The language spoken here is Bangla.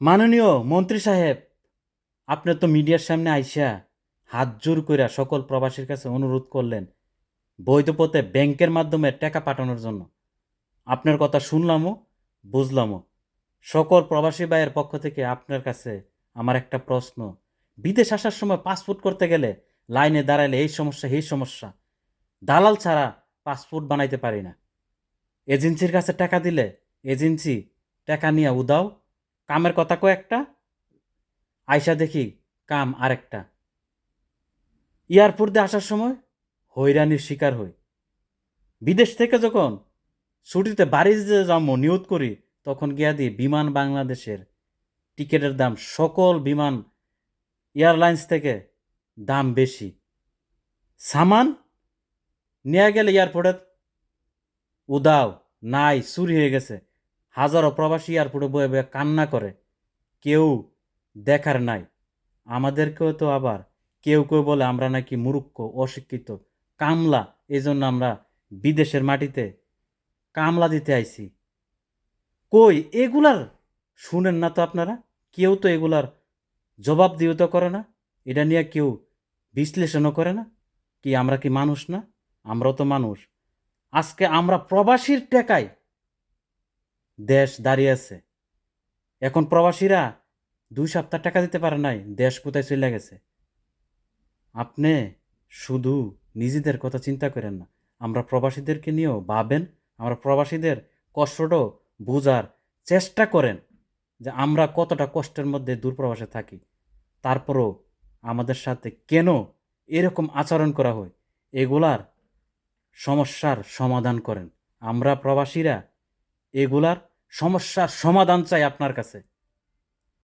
মাননীয় মন্ত্রী সাহেব, আপনি তো মিডিয়ার সামনে আইসা হাত জোর কইরা সকল প্রবাসীর কাছে অনুরোধ করলেন বৈধ পথে ব্যাংকের মাধ্যমে টাকা পাঠানোর জন্য। আপনার কথা শুনলামও, বুঝলামও। সকল প্রবাসী ভাইয়ের পক্ষ থেকে আপনার কাছে আমার একটা প্রশ্ন। বিদেশ আসার সময় পাসপোর্ট করতে গেলে লাইনে দাঁড়াইলে এই সমস্যা এই সমস্যা, দালাল ছাড়া পাসপোর্ট বানাইতে পারি না। এজেন্সির কাছে টাকা দিলে এজেন্সি টাকা নিয়ে উদাও, কামের কথা কয়েকটা, আইসা দেখি কাম আরেকটা। এয়ারপোর্ট দিয়ে আসার সময় হয়রানির শিকার হই। বিদেশ থেকে যখন ছুটিতে বাড়ি যে যাবো নিয়ত করি, তখন গিয়া দিই বিমান বাংলাদেশের টিকিটের দাম সকল বিমান এয়ারলাইন্স থেকে দাম বেশি। সামান নিয়ে গেলে এয়ারপোর্টে উদাও, নাই, চুরি হয়ে গেছে। হাজারো প্রবাসী এয়ারপোর্টে বয়ে বয়ে কান্না করে, কেউ দেখার নাই। আমাদেরকেও তো আবার কেউ কেউ বলে আমরা নাকি মূর্খ, অশিক্ষিত, কামলা, এই জন্য আমরা বিদেশের মাটিতে কামলা দিতে আইছি। কই এগুলার শুনেন না তো আপনারা? কেউ তো এগুলার জবাব দিও তো করে না, এটা নিয়ে কেউ বিশ্লেষণও করে না। কি আমরা কি মানুষ না? আমরাও তো মানুষ। আজকে আমরা প্রবাসীর টেকায় দেশ দাঁড়িয়ে আছে। এখন প্রবাসীরা 2 সপ্তাহ টাকা দিতে পারে নাই, দেশ কোথায় চলে গেছে। আপনি শুধু নিজেদের কথা চিন্তা করেন না, আমরা প্রবাসীদেরকে নিয়েও ভাবেন। আমরা প্রবাসীদের কষ্টটাও বোঝার চেষ্টা করেন যে আমরা কতটা কষ্টের মধ্যে দূরপ্রবাসে থাকি। তারপরও আমাদের সাথে কেন এরকম আচরণ করা হয়, এগুলার সমস্যার সমাধান করেন। আমরা প্রবাসীরা এগুলার সমস্যার সমাধান চাই আপনার কাছে।